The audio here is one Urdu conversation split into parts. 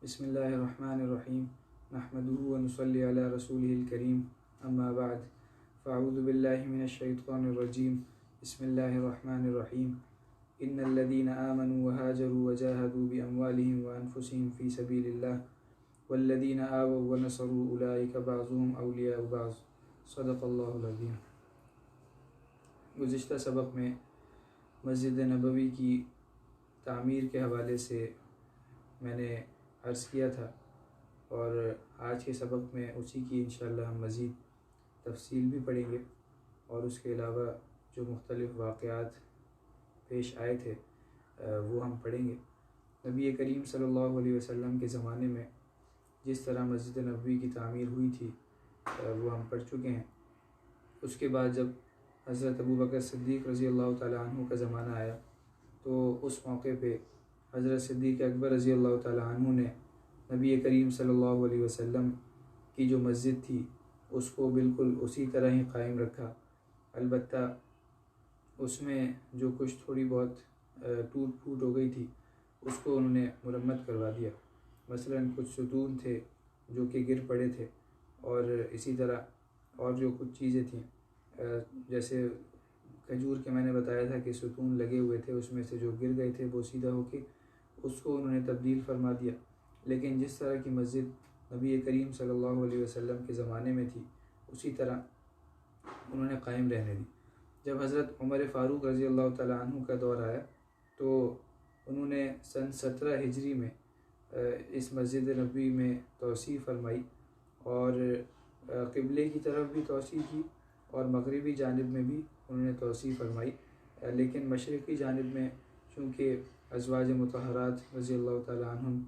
بسم اللہ الرحمن الرحیم نحمده ونصلی علی رسوله الکریم اما بعد فاعوذ باللہ من الشیطان الرجیم بسم اللہ الرحمن الرحیم ان الذین آمنوا وهاجروا وجاهدوا باموالهم وانفسهم فی سبیل اللہ والذین آووا ونصروا اولئک بعضهم اولیاء بعض صدق اللہ العظیم۔ گزشتہ سبق میں مسجد نبوی کی تعمیر کے حوالے سے میں نے عرض کیا تھا، اور آج کے سبق میں اسی کی انشاءاللہ ہم مزید تفصیل بھی پڑھیں گے، اور اس کے علاوہ جو مختلف واقعات پیش آئے تھے وہ ہم پڑھیں گے۔ نبی کریم صلی اللہ علیہ وسلم کے زمانے میں جس طرح مسجد نبوی کی تعمیر ہوئی تھی وہ ہم پڑھ چکے ہیں۔ اس کے بعد جب حضرت ابوبکر صدیق رضی اللہ تعالیٰ عنہ کا زمانہ آیا تو اس موقع پہ حضرت صدیق اکبر رضی اللہ تعالیٰ عنہ نے نبی کریم صلی اللہ علیہ وسلم کی جو مسجد تھی اس کو بالکل اسی طرح ہی قائم رکھا، البتہ اس میں جو کچھ تھوڑی بہت ٹوٹ پھوٹ ہو گئی تھی اس کو انہوں نے مرمت کروا دیا۔ مثلا کچھ ستون تھے جو کہ گر پڑے تھے، اور اسی طرح اور جو کچھ چیزیں تھیں جیسے کھجور کے میں نے بتایا تھا کہ ستون لگے ہوئے تھے، اس میں سے جو گر گئے تھے وہ سیدھا ہو کے اس کو انہوں نے تبدیل فرما دیا۔ لیکن جس طرح کی مسجد نبی کریم صلی اللہ علیہ وسلم کے زمانے میں تھی اسی طرح انہوں نے قائم رہنے دی۔ جب حضرت عمر فاروق رضی اللہ تعالیٰ عنہ کا دور آیا تو انہوں نے سن 17 ہجری میں اس مسجد نبوی میں توسیع فرمائی، اور قبلے کی طرف بھی توسیع کی اور مغربی جانب میں بھی انہوں نے توسیع فرمائی، لیکن مشرقی جانب میں چونکہ ازواج مطہرات رضی اللہ تعالیٰ عنہم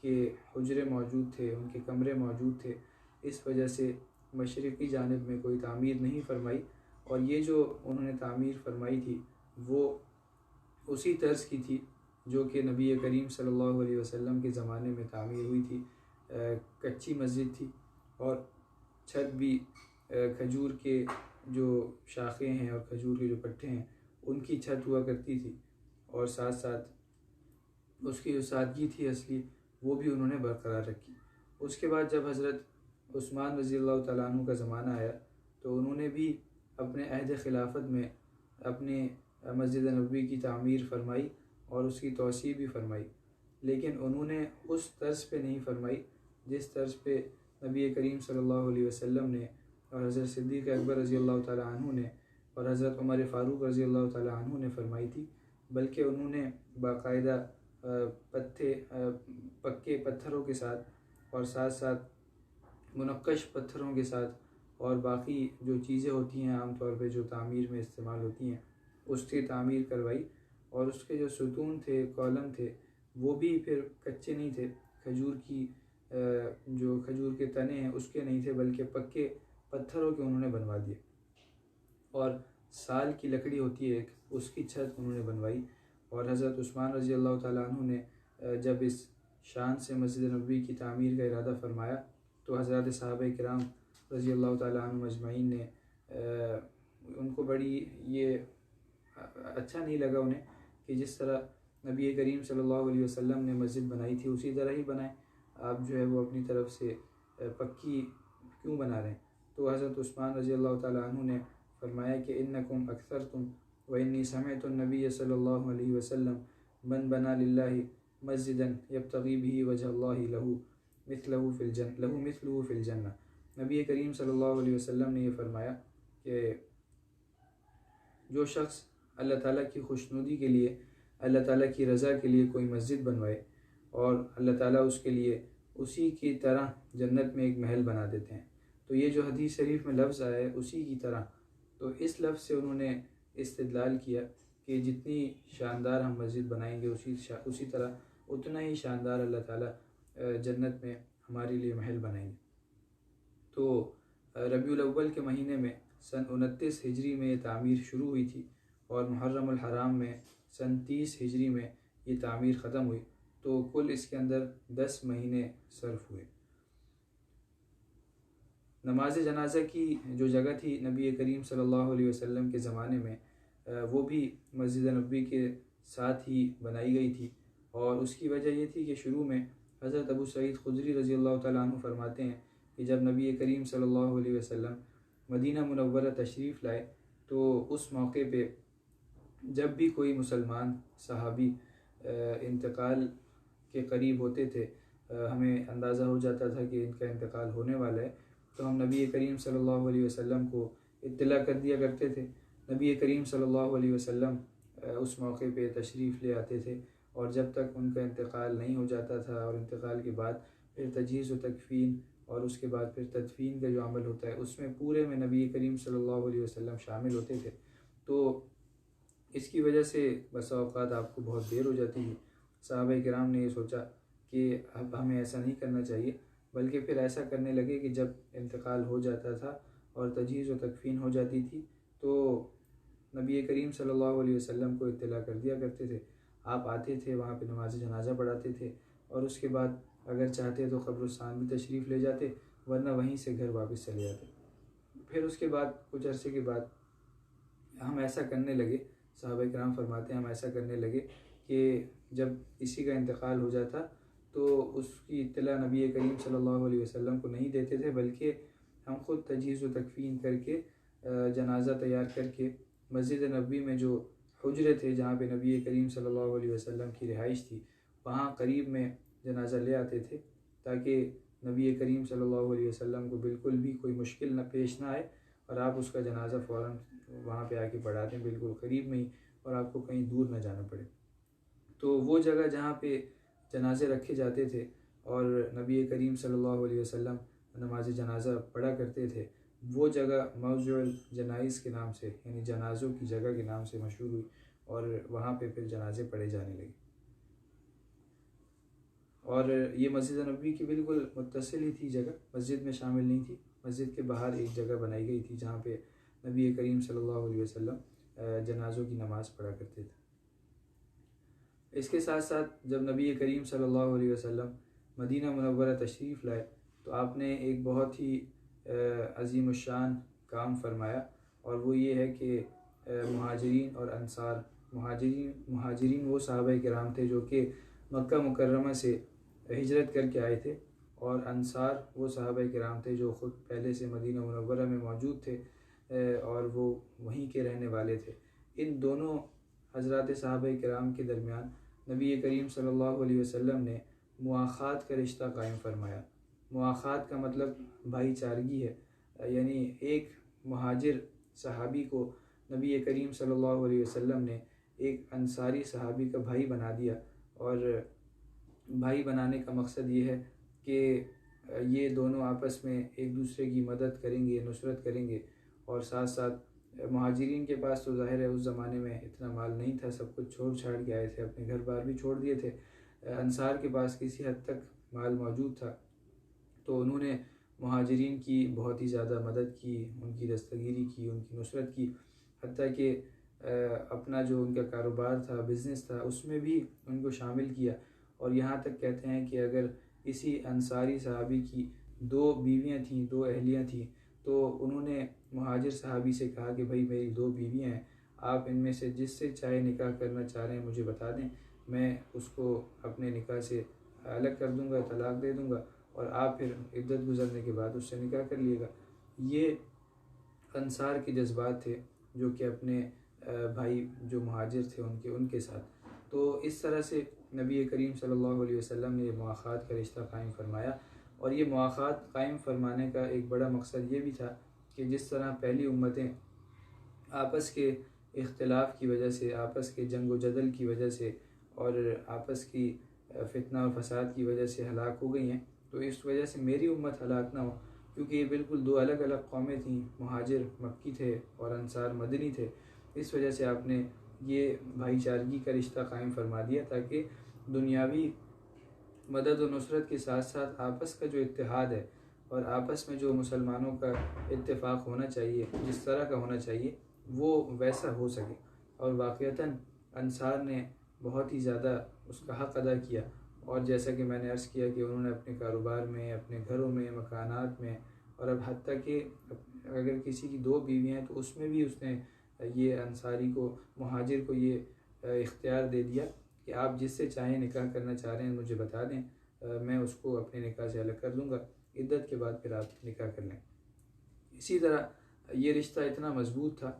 کے حجرے موجود تھے، ان کے کمرے موجود تھے، اس وجہ سے مشرقی جانب میں کوئی تعمیر نہیں فرمائی، اور یہ جو انہوں نے تعمیر فرمائی تھی وہ اسی طرز کی تھی جو کہ نبی کریم صلی اللہ علیہ وسلم کے زمانے میں تعمیر ہوئی تھی۔ کچی مسجد تھی اور چھت بھی کھجور کے جو شاخیں ہیں اور کھجور کے جو پٹھے ہیں ان کی چھت ہوا کرتی تھی، اور ساتھ ساتھ اس کی جو سادگی تھی اصلی وہ بھی انہوں نے برقرار رکھی۔ اس کے بعد جب حضرت عثمان رضی اللہ تعالیٰ عنہ کا زمانہ آیا تو انہوں نے بھی اپنے عہد خلافت میں اپنے مسجد نبوی کی تعمیر فرمائی اور اس کی توسیع بھی فرمائی، لیکن انہوں نے اس طرز پہ نہیں فرمائی جس طرز پہ نبی کریم صلی اللہ علیہ وسلم نے اور حضرت صدیق اکبر رضی اللہ تعالیٰ عنہ نے اور حضرت عمر فاروق رضی اللہ تعالیٰ عنہ نے فرمائی تھی، بلکہ انہوں نے باقاعدہ پکے پتھروں کے ساتھ اور ساتھ ساتھ منقش پتھروں کے ساتھ اور باقی جو چیزیں ہوتی ہیں عام طور پہ جو تعمیر میں استعمال ہوتی ہیں اس کی تعمیر کروائی، اور اس کے جو ستون تھے، کالم تھے، وہ بھی پھر کچے نہیں تھے، کھجور کی جو کھجور کے تنے ہیں اس کے نہیں تھے، بلکہ پکے پتھروں کے انہوں نے بنوا دیے، اور سال کی لکڑی ہوتی ہے ایک، اس کی چھت انہوں نے بنوائی۔ اور حضرت عثمان رضی اللہ تعالیٰ عنہ نے جب اس شان سے مسجد نبوی کی تعمیر کا ارادہ فرمایا تو حضرات صحابہ کرام رضی اللہ تعالیٰ عنہ مجمعین نے ان کو بڑی یہ اچھا نہیں لگا انہیں کہ جس طرح نبی کریم صلی اللہ علیہ وسلم نے مسجد بنائی تھی اسی طرح ہی بنائیں، آپ جو ہے وہ اپنی طرف سے پکی کیوں بنا رہے ہیں؟ تو حضرت عثمان رضی اللہ تعالیٰ عنہ نے فرمایا کہ انکم اکثرتم وانی سمعت النبی صلی اللہ علیہ وسلم من بنا للہ مسجدا یبتغی به وجہ اللہ له مثلہ فی الجنہ۔ نبی کریم صلی اللہ علیہ وسلم نے یہ فرمایا کہ جو شخص اللہ تعالیٰ کی خوشنودی کے لیے، اللہ تعالیٰ کی رضا کے لیے کوئی مسجد بنوائے اور اللہ تعالیٰ اس کے لیے اسی کی طرح جنت میں ایک محل بنا دیتے ہیں، تو یہ جو حدیث شریف میں لفظ آیا ہے اسی کی طرح، تو اس لفظ سے انہوں نے استدلال کیا کہ جتنی شاندار ہم مسجد بنائیں گے اسی طرح اتنا ہی شاندار اللہ تعالیٰ جنت میں ہمارے لیے محل بنائیں گے۔ تو ربیع الاول کے مہینے میں سن 29 ہجری میں یہ تعمیر شروع ہوئی تھی، اور محرم الحرام میں سن 30 ہجری میں یہ تعمیر ختم ہوئی، تو کل اس کے اندر 10 مہینے صرف ہوئے۔ نماز جنازہ کی جو جگہ تھی نبی کریم صلی اللہ علیہ وسلم کے زمانے میں وہ بھی مسجد نبوی کے ساتھ ہی بنائی گئی تھی، اور اس کی وجہ یہ تھی کہ شروع میں حضرت ابو سعید خدری رضی اللہ تعالیٰ عنہ فرماتے ہیں کہ جب نبی کریم صلی اللہ علیہ وسلم مدینہ منورہ تشریف لائے تو اس موقع پہ جب بھی کوئی مسلمان صحابی انتقال کے قریب ہوتے تھے، ہمیں اندازہ ہو جاتا تھا کہ ان کا انتقال ہونے والا ہے، تو ہم نبی کریم صلی اللہ علیہ وسلم کو اطلاع کر دیا کرتے تھے۔ نبی کریم صلی اللہ علیہ وسلم اس موقع پہ تشریف لے آتے تھے، اور جب تک ان کا انتقال نہیں ہو جاتا تھا، اور انتقال کے بعد پھر تجہیز و تکفین اور اس کے بعد پھر تدفین کا جو عمل ہوتا ہے، اس میں پورے میں نبی کریم صلی اللہ علیہ وسلم شامل ہوتے تھے۔ تو اس کی وجہ سے بسا اوقات آپ کو بہت دیر ہو جاتی ہے۔ صحابہ کرام نے یہ سوچا کہ اب ہمیں ایسا نہیں کرنا چاہیے، بلکہ پھر ایسا کرنے لگے کہ جب انتقال ہو جاتا تھا اور تجہیز و تکفین ہو جاتی تھی تو نبی کریم صلی اللہ علیہ وسلم کو اطلاع کر دیا کرتے تھے۔ آپ آتے تھے، وہاں پہ نماز جنازہ پڑھاتے تھے، اور اس کے بعد اگر چاہتے تو قبرستان بھی تشریف لے جاتے، ورنہ وہیں سے گھر واپس چلے جاتے۔ پھر اس کے بعد کچھ عرصے کے بعد ہم ایسا کرنے لگے، صحابہ کرام فرماتے ہیں ہم ایسا کرنے لگے کہ جب کسی کا انتقال ہو جاتا تو اس کی اطلاع نبی کریم صلی اللہ علیہ وسلم کو نہیں دیتے تھے، بلکہ ہم خود تجہیز و تکفین کر کے جنازہ تیار کر کے مسجد نبوی میں جو حجرے تھے جہاں پہ نبی کریم صلی اللہ علیہ وسلم کی رہائش تھی، وہاں قریب میں جنازہ لے آتے تھے، تاکہ نبی کریم صلی اللہ علیہ وسلم کو بالکل بھی کوئی مشکل نہ پیش نہ آئے، اور آپ اس کا جنازہ فوراً وہاں پہ آ کے پڑھا دیں بالکل قریب میں ہی، اور آپ کو کہیں دور نہ جانا پڑے۔ تو وہ جگہ جہاں پہ جنازے رکھے جاتے تھے اور نبی کریم صلی اللہ علیہ وسلم نماز جنازہ پڑھا کرتے تھے، وہ جگہ موضع الجنائز کے نام سے، یعنی جنازوں کی جگہ کے نام سے مشہور ہوئی، اور وہاں پہ پھر جنازے پڑھے جانے لگے۔ اور یہ مسجد نبوی کی بالکل متصل ہی تھی جگہ، مسجد میں شامل نہیں تھی، مسجد کے باہر ایک جگہ بنائی گئی تھی جہاں پہ نبی کریم صلی اللہ علیہ وسلم جنازوں کی نماز پڑھا کرتے تھے۔ اس کے ساتھ ساتھ جب نبی کریم صلی اللہ علیہ وسلم مدینہ منورہ تشریف لائے تو آپ نے ایک بہت ہی عظیم الشان کام فرمایا، اور وہ یہ ہے کہ مہاجرین اور انصار، مہاجرین وہ صحابہ کرام تھے جو کہ مکہ مکرمہ سے ہجرت کر کے آئے تھے، اور انصار وہ صحابہ کرام تھے جو خود پہلے سے مدینہ منورہ میں موجود تھے اور وہ وہیں کے رہنے والے تھے۔ ان دونوں حضرات صحابہ کرام کے درمیان نبی کریم صلی اللہ علیہ وسلم نے مواخات کا رشتہ قائم فرمایا۔ مواخات کا مطلب بھائی چارگی ہے، یعنی ایک مہاجر صحابی کو نبی کریم صلی اللہ علیہ وسلم نے ایک انصاری صحابی کا بھائی بنا دیا، اور بھائی بنانے کا مقصد یہ ہے کہ یہ دونوں آپس میں ایک دوسرے کی مدد کریں گے، نصرت کریں گے، اور ساتھ ساتھ مہاجرین کے پاس تو ظاہر ہے اس زمانے میں اتنا مال نہیں تھا، سب کچھ چھوڑ چھاڑ کے آئے تھے، اپنے گھر بار بھی چھوڑ دیے تھے۔ انصار کے پاس کسی حد تک مال موجود تھا، تو انہوں نے مہاجرین کی بہت ہی زیادہ مدد کی، ان کی دستگیری کی، ان کی نصرت کی، حتیٰ کہ اپنا جو ان کا کاروبار تھا، بزنس تھا، اس میں بھی ان کو شامل کیا۔ اور یہاں تک کہتے ہیں کہ اگر کسی انصاری صحابی کی 2 بیویاں تھیں، 2 اہلیاں تھیں، تو انہوں نے مہاجر صحابی سے کہا کہ بھائی میری 2 بیویاں ہیں، آپ ان میں سے جس سے چاہے نکاح کرنا چاہ رہے ہیں مجھے بتا دیں، میں اس کو اپنے نکاح سے الگ کر دوں گا، طلاق دے دوں گا، اور آپ پھر عدت گزرنے کے بعد اس سے نکاح کر لیے گا۔ یہ انصار کے جذبات تھے جو کہ اپنے بھائی جو مہاجر تھے ان کے ساتھ۔ تو اس طرح سے نبی کریم صلی اللہ علیہ وسلم نے یہ مواخات کا رشتہ قائم فرمایا، اور یہ مواخات قائم فرمانے کا ایک بڑا مقصد یہ بھی تھا کہ جس طرح پہلی امتیں آپس کے اختلاف کی وجہ سے، آپس کے جنگ و جدل کی وجہ سے، اور آپس کی فتنہ و فساد کی وجہ سے ہلاک ہو گئی ہیں، تو اس وجہ سے میری امت ہلاک نہ ہو، کیونکہ یہ بالکل 2 الگ الگ قومیں تھیں، مہاجر مکی تھے اور انصار مدنی تھے۔ اس وجہ سے آپ نے یہ بھائی چارگی کا رشتہ قائم فرما دیا، تاکہ دنیاوی مدد و نصرت کے ساتھ ساتھ آپس کا جو اتحاد ہے اور آپس میں جو مسلمانوں کا اتفاق ہونا چاہیے، جس طرح کا ہونا چاہیے، وہ ویسا ہو سکے۔ اور واقعتاً انصار نے بہت ہی زیادہ اس کا حق ادا کیا، اور جیسا کہ میں نے عرض کیا کہ انہوں نے اپنے کاروبار میں، اپنے گھروں میں، مکانات میں، اور اب حتیٰ کہ اگر کسی کی 2 بیویاں ہیں تو اس میں بھی اس نے یہ انصاری کو، مہاجر کو یہ اختیار دے دیا کہ آپ جس سے چاہیں نکاح کرنا چاہ رہے ہیں مجھے بتا دیں، میں اس کو اپنے نکاح سے الگ کر دوں گا، عدت کے بعد پھر آپ نکاح کر لیں۔ اسی طرح یہ رشتہ اتنا مضبوط تھا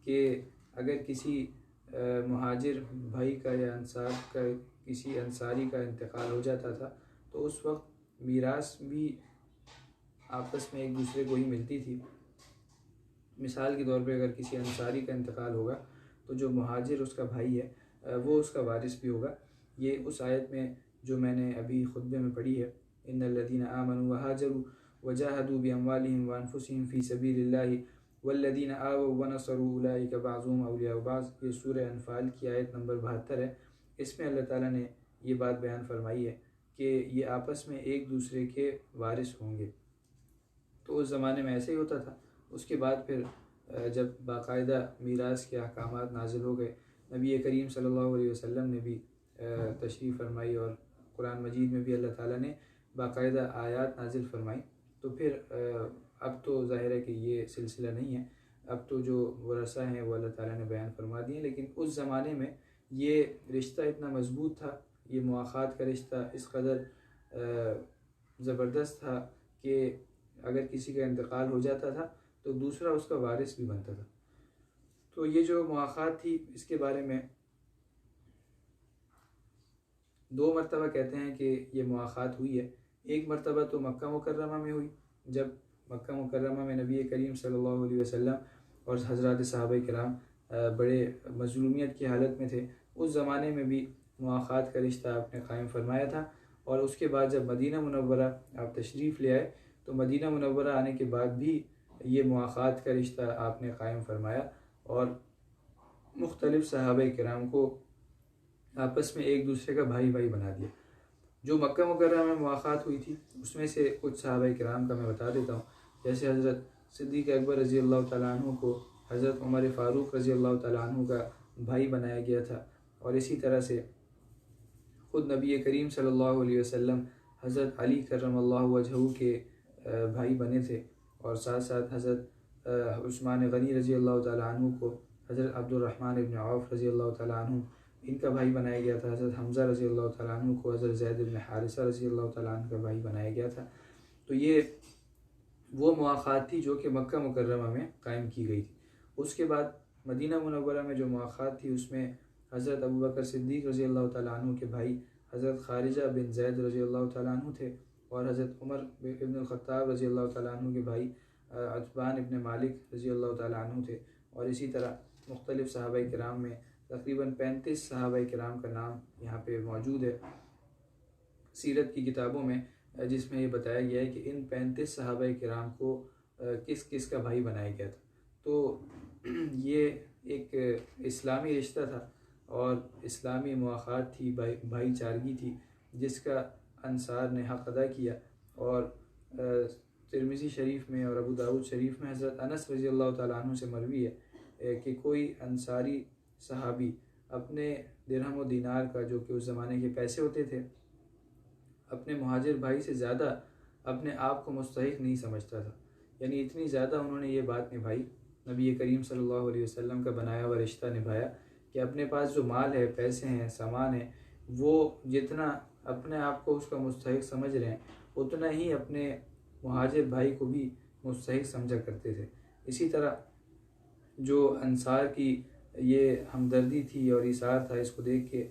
کہ اگر کسی مہاجر بھائی کا یا کسی انصاری کا انتقال ہو جاتا تھا تو اس وقت میراث بھی آپس میں ایک دوسرے کو ہی ملتی تھی۔ مثال کے طور پہ اگر کسی انصاری کا انتقال ہوگا تو جو مہاجر اس کا بھائی ہے وہ اس کا وارث بھی ہوگا۔ یہ اس آیت میں جو میں نے ابھی خطبے میں پڑھی ہے، ان الذین آمنوا وہاجروا وجاہدوا باموالہم وانفسہم فی سبیل اللہ والذین آووا ونصروا اولئک بعضهم اولیاء بعض، یہ سورہ انفال کی آیت نمبر 72 ہے۔ اس میں اللہ تعالیٰ نے یہ بات بیان فرمائی ہے کہ یہ آپس میں ایک دوسرے کے وارث ہوں گے۔ تو اس زمانے میں ایسے ہی ہوتا تھا۔ اس کے بعد پھر جب باقاعدہ میراث کے احکامات نازل ہو گئے، نبی کریم صلی اللہ علیہ وسلم نے بھی تشریف فرمائی اور قرآن مجید میں بھی اللہ تعالیٰ نے باقاعدہ آیات نازل فرمائی، تو پھر اب تو ظاہر ہے کہ یہ سلسلہ نہیں ہے، اب تو جو ورثہ ہیں وہ اللہ تعالیٰ نے بیان فرما دیے۔ لیکن اس زمانے میں یہ رشتہ اتنا مضبوط تھا، یہ مواخات کا رشتہ اس قدر زبردست تھا کہ اگر کسی کا انتقال ہو جاتا تھا تو دوسرا اس کا وارث بھی بنتا تھا۔ تو یہ جو مواخات تھی اس کے بارے میں 2 مرتبہ کہتے ہیں کہ یہ مواخات ہوئی ہے۔ ایک مرتبہ تو مکہ مکرمہ میں ہوئی، جب مکہ مکرمہ میں نبی کریم صلی اللہ علیہ وسلم اور حضرات صحابہ کرام بڑے مظلومیت کی حالت میں تھے، اس زمانے میں بھی مواخات کا رشتہ آپ نے قائم فرمایا تھا۔ اور اس کے بعد جب مدینہ منورہ آپ تشریف لے آئے تو مدینہ منورہ آنے کے بعد بھی یہ مواخات کا رشتہ آپ نے قائم فرمایا اور مختلف صحابہ کرام کو آپس میں ایک دوسرے کا بھائی بنا دیا۔ جو مکہ مکرمہ میں مواخات ہوئی تھی اس میں سے کچھ صحابہ کرام کا میں بتا دیتا ہوں۔ جیسے حضرت صدیق اکبر رضی اللہ تعالیٰ عنہ کو حضرت عمر فاروق رضی اللہ تعالیٰ عنہ کا بھائی بنایا گیا تھا، اور اسی طرح سے خود نبی کریم صلی اللہ علیہ وسلم حضرت علی کرم اللہ وجہہ کے بھائی بنے تھے، اور ساتھ ساتھ حضرت عثمان غنی رضی اللہ تعالیٰ عنہ کو حضرت عبد الرحمن ابن عوف رضی اللہ تعالیٰ عنہ ان کا بھائی بنایا گیا تھا۔ حضرت حمزہ رضی اللہ تعالیٰ عنہ کو حضرت زید بن حارثہ رضی اللہ تعالیٰ عنہ کا بھائی بنایا گیا تھا۔ تو یہ وہ مواخات تھی جو کہ مکہ مکرمہ میں قائم کی گئی تھی۔ اس کے بعد مدینہ منورہ میں جو مواخات تھی اس میں حضرت ابوبکر صدیق رضی اللہ تعالیٰ عنہ کے بھائی حضرت خارجہ بن زید رضی اللہ تعالیٰ عنہ تھے، اور حضرت عمر ابن الخطاب رضی اللہ تعالیٰ عنہ کے بھائی عتبان ابن مالک رضی اللہ تعالیٰ عنہ تھے، اور اسی طرح مختلف صحابہ کرام میں تقریباً 35 صحابہ کرام کا نام یہاں پہ موجود ہے سیرت کی کتابوں میں، جس میں یہ بتایا گیا ہے کہ ان 35 صحابہ کرام کو کس کس کا بھائی بنایا گیا تھا۔ تو یہ ایک اسلامی رشتہ تھا اور اسلامی مواخات تھی، بھائی چارگی تھی، جس کا انصار نے حق ادا کیا۔ اور ترمذی شریف میں اور ابو داؤد شریف میں حضرت انس رضی اللہ تعالیٰ عنہ سے مروی ہے کہ کوئی انصاری صحابی اپنے درہم و دینار کا، جو کہ اس زمانے کے پیسے ہوتے تھے، اپنے مہاجر بھائی سے زیادہ اپنے آپ کو مستحق نہیں سمجھتا تھا۔ یعنی اتنی زیادہ انہوں نے یہ بات نبھائی، نبی کریم صلی اللہ علیہ وسلم کا بنایا ہوا رشتہ نبھایا کہ اپنے پاس جو مال ہے، پیسے ہیں، سامان ہے، وہ جتنا اپنے آپ کو اس کا مستحق سمجھ رہے ہیں اتنا ہی اپنے مہاجر بھائی کو بھی مستحق سمجھا کرتے تھے۔ اسی طرح جو انصار کی یہ ہمدردی تھی اور ایثار تھا، اس کو دیکھ کے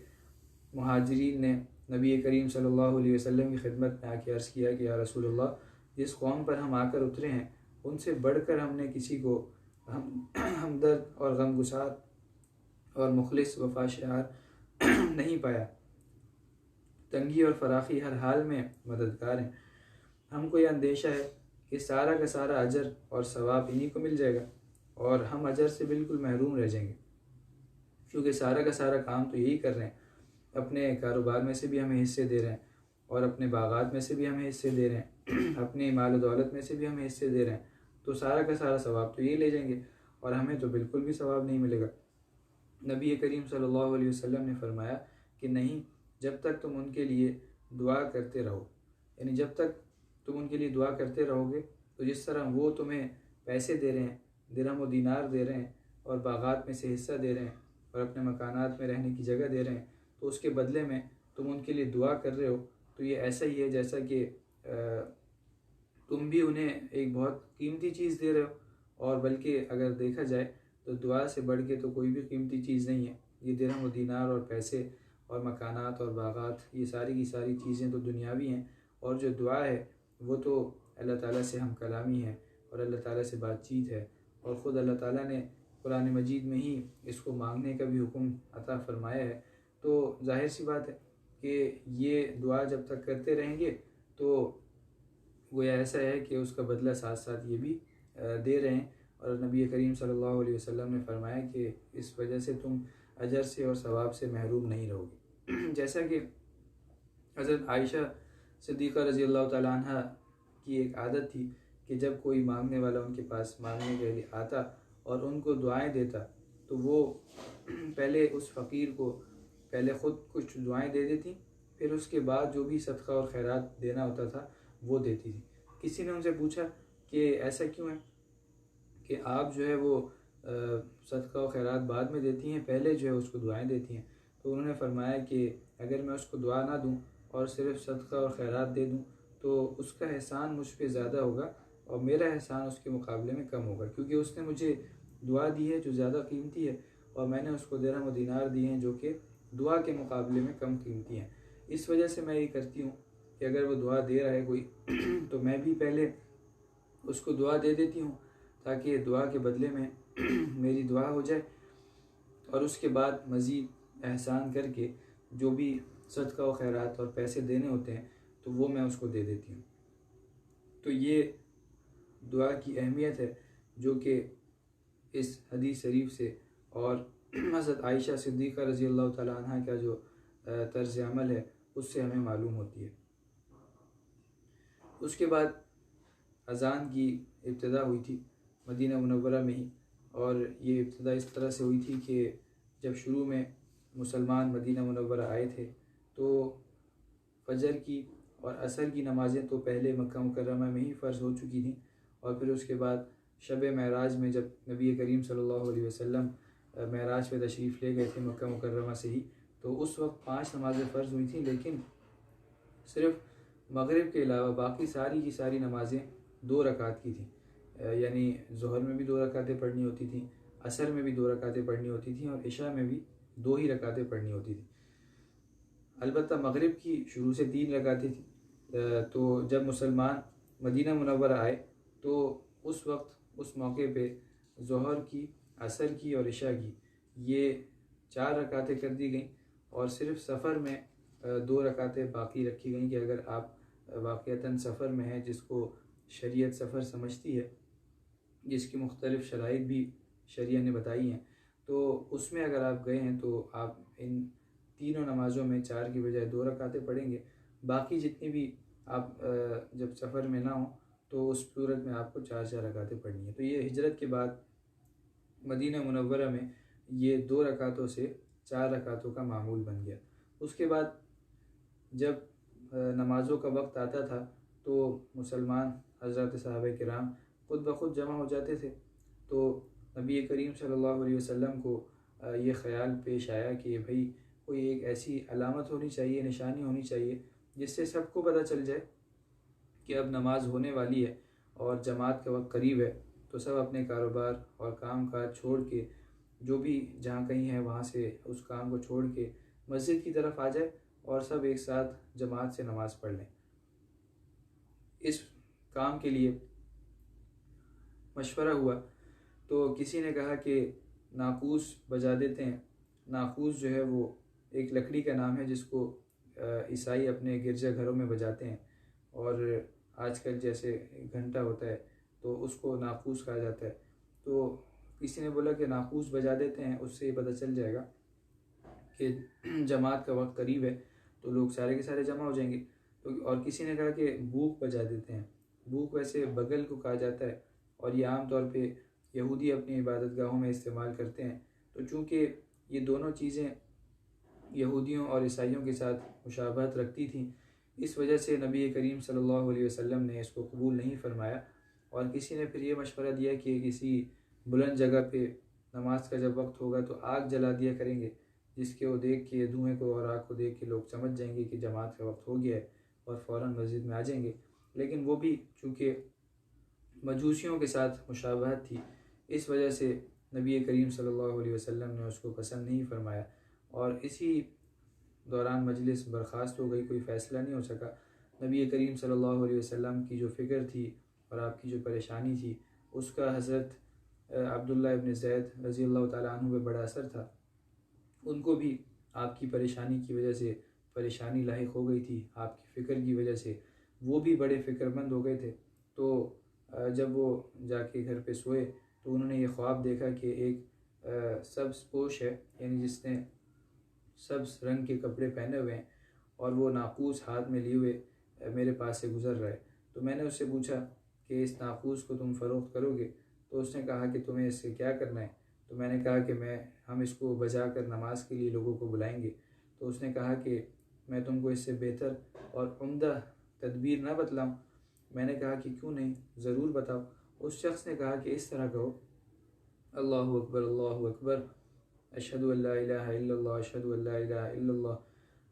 مہاجرین نے نبی کریم صلی اللہ علیہ وسلم کی خدمت میں آ کے عرض کیا کہ یا رسول اللہ، جس قوم پر ہم آ کر اترے ہیں ان سے بڑھ کر ہم نے کسی کو ہمدرد اور غمگسار اور مخلص وفا شعار نہیں پایا، تنگی اور فراخی ہر حال میں مددگار ہیں۔ ہم کو یہ اندیشہ ہے کہ سارا کا سارا اجر اور ثواب انہی کو مل جائے گا اور ہم اجر سے بالکل محروم رہ جائیں گے، کیونکہ سارا کا سارا کام تو یہی کر رہے ہیں، اپنے کاروبار میں سے بھی ہمیں حصے دے رہے ہیں اور اپنے باغات میں سے بھی ہمیں حصے دے رہے ہیں، اپنے مال و دولت میں سے بھی ہمیں حصے دے رہے ہیں، تو سارا کا سارا ثواب تو یہی لے جائیں گے اور ہمیں تو بالکل بھی ثواب نہیں ملے گا۔ نبی کریم صلی اللہ علیہ وسلم نے فرمایا کہ نہیں، جب تک تم ان کے لیے دعا کرتے رہو، یعنی جب تک تم ان کے لیے دعا کرتے رہو گے تو جس طرح وہ تمہیں پیسے دے رہے ہیں، درہم و دینار دے رہے ہیں اور باغات میں سے حصہ دے رہے ہیں اور اپنے مکانات میں رہنے کی جگہ دے رہے ہیں، تو اس کے بدلے میں تم ان کے لیے دعا کر رہے ہو، تو یہ ایسا ہی ہے جیسا کہ تم بھی انہیں ایک بہت قیمتی چیز دے رہے ہو، اور بلکہ اگر دیکھا جائے تو دعا سے بڑھ کے تو کوئی بھی قیمتی چیز نہیں ہے۔ یہ درہم و دینار اور پیسے اور مکانات اور باغات، یہ ساری کی ساری چیزیں تو دنیاوی ہیں، اور جو دعا ہے وہ تو اللہ تعالیٰ سے ہم کلامی ہے اور اللہ تعالیٰ سے بات چیت ہے، اور خود اللہ تعالیٰ نے قرآن مجید میں ہی اس کو مانگنے کا بھی حکم عطا فرمایا ہے۔ تو ظاہر سی بات ہے کہ یہ دعا جب تک کرتے رہیں گے تو گویا ایسا ہے کہ اس کا بدلہ ساتھ ساتھ یہ بھی دے رہے ہیں، اور نبی کریم صلی اللہ علیہ وسلم نے فرمایا کہ اس وجہ سے تم اجر سے اور ثواب سے محروم نہیں رہو گے۔ جیسا کہ حضرت عائشہ صدیقہ رضی اللہ تعالیٰ عنہ کی ایک عادت تھی کہ جب کوئی مانگنے والا ان کے پاس مانگنے کے لیے آتا اور ان کو دعائیں دیتا تو وہ پہلے اس فقیر کو پہلے خود کچھ دعائیں دے دیتی، پھر اس کے بعد جو بھی صدقہ اور خیرات دینا ہوتا تھا وہ دیتی تھی۔ کسی نے ان سے پوچھا کہ ایسا کیوں ہے کہ آپ جو ہے وہ صدقہ و خیرات بعد میں دیتی ہیں، پہلے جو ہے اس کو دعائیں دیتی ہیں؟ تو انہوں نے فرمایا کہ اگر میں اس کو دعا نہ دوں اور صرف صدقہ اور خیرات دے دوں تو اس کا احسان مجھ پہ زیادہ ہوگا اور میرا احسان اس کے مقابلے میں کم ہوگا، کیونکہ اس نے مجھے دعا دی ہے جو زیادہ قیمتی ہے، اور میں نے اس کو درہم و دینار دیے ہیں جو کہ دعا کے مقابلے میں کم قیمتی ہیں۔ اس وجہ سے میں یہ کرتی ہوں کہ اگر وہ دعا دے رہا ہے کوئی تو میں بھی پہلے اس کو دعا دے دیتی ہوں تاکہ دعا کے بدلے میں میری دعا ہو جائے، اور اس کے بعد مزید احسان کر کے جو بھی صدقہ و خیرات اور پیسے دینے ہوتے ہیں تو وہ میں اس کو دے دیتی ہوں۔ تو یہ دعا کی اہمیت ہے جو کہ اس حدیث شریف سے اور حضرت عائشہ صدیقہ رضی اللہ تعالیٰ عنہ کا جو طرز عمل ہے اس سے ہمیں معلوم ہوتی ہے۔ اس کے بعد اذان کی ابتدا ہوئی تھی مدینہ منورہ میں ہی، اور یہ ابتدا اس طرح سے ہوئی تھی کہ جب شروع میں مسلمان مدینہ منورہ آئے تھے تو فجر کی اور عصر کی نمازیں تو پہلے مکہ مکرمہ میں ہی فرض ہو چکی تھیں، اور پھر اس کے بعد شب معراج میں جب نبی کریم صلی اللہ علیہ وسلم معراج پہ تشریف لے گئے تھے مکہ مکرمہ سے ہی، تو اس وقت 5 نمازیں فرض ہوئی تھیں، لیکن صرف مغرب کے علاوہ باقی ساری کی ساری نمازیں 2 رکعت کی تھیں، یعنی ظہر میں بھی 2 رکعتیں پڑھنی ہوتی تھیں، عصر میں بھی 2 رکعتیں پڑھنی ہوتی تھیں، اور عشاء میں بھی 2 ہی رکعتیں پڑھنی ہوتی تھیں۔ البتہ مغرب کی شروع سے 3 رکعتیں تھیں۔ تو جب مسلمان مدینہ منورہ آئے تو اس وقت اس موقع پہ ظہر کی، عصر کی اور عشاء کی یہ 4 رکعتیں کر دی گئیں، اور صرف سفر میں 2 رکعتیں باقی رکھی گئیں کہ اگر آپ واقعتاً سفر میں ہیں، جس کو شریعت سفر سمجھتی ہے، جس کی مختلف شرائط بھی شریعت نے بتائی ہیں، تو اس میں اگر آپ گئے ہیں تو آپ ان تینوں نمازوں میں 4 کی بجائے 2 رکعتیں پڑھیں گے۔ باقی جتنی بھی آپ جب سفر میں نہ ہوں تو اس صورت میں آپ کو 4 رکعتیں پڑھنی ہیں۔ تو یہ ہجرت کے بعد مدینہ منورہ میں یہ 2 رکعتوں سے 4 رکعتوں کا معمول بن گیا۔ اس کے بعد جب نمازوں کا وقت آتا تھا تو مسلمان حضرات صحابہ کرام خود بخود جمع ہو جاتے تھے، تو نبی کریم صلی اللہ علیہ وسلم کو یہ خیال پیش آیا کہ بھئی کوئی ایک ایسی علامت ہونی چاہیے، نشانی ہونی چاہیے جس سے سب کو پتہ چل جائے کہ اب نماز ہونے والی ہے اور جماعت کا وقت قریب ہے، تو سب اپنے کاروبار اور کام کاج چھوڑ کے جو بھی جہاں کہیں ہے وہاں سے اس کام کو چھوڑ کے مسجد کی طرف آ جائے اور سب ایک ساتھ جماعت سے نماز پڑھ لیں۔ اس کام کے لیے مشورہ ہوا تو کسی نے کہا کہ ناقوس بجا دیتے ہیں۔ ناقوس جو ہے وہ ایک لکڑی کا نام ہے جس کو عیسائی اپنے گرجا گھروں میں بجاتے ہیں، اور آج کل جیسے گھنٹہ ہوتا ہے تو اس کو ناقوس کہا جاتا ہے۔ تو کسی نے بولا کہ ناقوس بجا دیتے ہیں، اس سے یہ پتہ چل جائے گا کہ جماعت کا وقت قریب ہے، تو لوگ سارے کے سارے جمع ہو جائیں گے۔ اور کسی نے کہا کہ بوق بجا دیتے ہیں۔ بوق ویسے بغل کو کہا جاتا ہے، اور یہ عام طور پہ یہودی اپنی عبادت گاہوں میں استعمال کرتے ہیں، تو چونکہ یہ دونوں چیزیں یہودیوں اور عیسائیوں کے ساتھ مشابہت رکھتی تھیں، اس وجہ سے نبی کریم صلی اللہ علیہ وسلم نے اس کو قبول نہیں فرمایا، اور کسی نے پھر یہ مشورہ دیا کہ کسی بلند جگہ پہ نماز کا جب وقت ہوگا تو آگ جلا دیا کریں گے، جس کے وہ دیکھ کے دھوئیں کو اور آگ کو دیکھ کے لوگ سمجھ جائیں گے کہ جماعت کا وقت ہو گیا ہے، اور فوراً مسجد میں آ جائیں گے، لیکن وہ بھی چونکہ مجوسیوں کے ساتھ مشابہت تھی، اس وجہ سے نبی کریم صلی اللہ علیہ وسلم نے اس کو پسند نہیں فرمایا، اور اسی دوران مجلس برخاست ہو گئی، کوئی فیصلہ نہیں ہو سکا۔ نبی کریم صلی اللہ علیہ وسلم کی جو فکر تھی اور آپ کی جو پریشانی تھی، اس کا حضرت عبداللہ ابن زید رضی اللہ تعالیٰ عنہ پہ بڑا اثر تھا۔ ان کو بھی آپ کی پریشانی کی وجہ سے پریشانی لاحق ہو گئی تھی، آپ کی فکر کی وجہ سے وہ بھی بڑے فکر مند ہو گئے تھے۔ تو جب وہ جا کے گھر پہ سوئے تو انہوں نے یہ خواب دیکھا کہ ایک سبز پوش ہے، یعنی جس نے سبز رنگ کے کپڑے پہنے ہوئے ہیں اور وہ ناقوس ہاتھ میں لیے ہوئے میرے پاس سے گزر رہا ہے۔ تو میں نے اس سے پوچھا کہ اس ناقوس کو تم فروخت کرو گے؟ تو اس نے کہا کہ تمہیں اس سے کیا کرنا ہے؟ تو میں نے کہا کہ ہم اس کو بجا کر نماز کے لیے لوگوں کو بلائیں گے۔ تو اس نے کہا کہ میں تم کو اس سے بہتر اور عمدہ تدبیر نہ بتلاؤں؟ میں نے کہا کہ کیوں نہیں، ضرور بتاؤ۔ اس شخص نے کہا کہ اس طرح کہو، اللہ اکبر اللہ اکبر، اشہد ان لا الہ الا اللہ، اشہد ان لا الہ الا اللہ،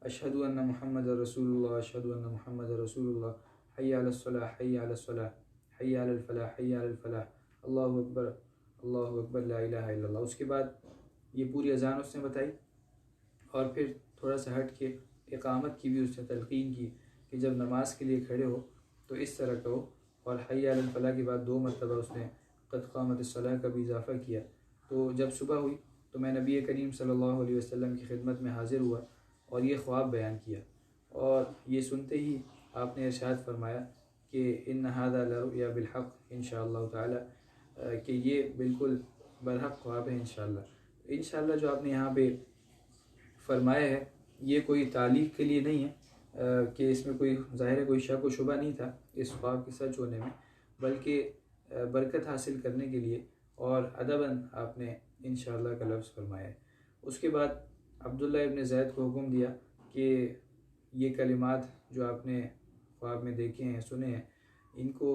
اشہد ان محمد رسول اللہ، اشہد ان محمد رسول اللہ، حی علی الصلاح، حی علی الصلاح، حی علی الفلاح، حی علی الفلاح، اللہ اکبر لا الہ الا اللہ۔ اس کے بعد یہ پوری اذان اس نے بتائی، اور پھر تھوڑا سا ہٹ کے اقامت کی بھی اس نے تلقین کی کہ جب نماز کے لیے کھڑے ہو تو اس طرح کہو، اور حی علی الفلاح کے بعد 2 مرتبہ اس نے قد قامت الصلاح کا بھی اضافہ کیا۔ تو جب صبح ہوئی تو میں نبی کریم صلی اللہ علیہ وسلم کی خدمت میں حاضر ہوا اور یہ خواب بیان کیا، اور یہ سنتے ہی آپ نے ارشاد فرمایا کہ ان ھذا لرؤیا بالحق، انشاءاللہ تعالی کہ یہ بالکل برحق خواب ہے انشاءاللہ۔ انشاءاللہ جو آپ نے یہاں پہ فرمایا ہے یہ کوئی تعلیق کے لیے نہیں ہے کہ اس میں کوئی ظاہر کوئی شک و شبہ نہیں تھا اس خواب کے سچ ہونے میں، بلکہ برکت حاصل کرنے کے لیے اور ادباً آپ نے انشاءاللہ کا لفظ فرمایا ہے۔ اس کے بعد عبداللہ ابن زید کو حکم دیا کہ یہ کلمات جو آپ نے خواب میں دیکھے ہیں، سنے ہیں، ان کو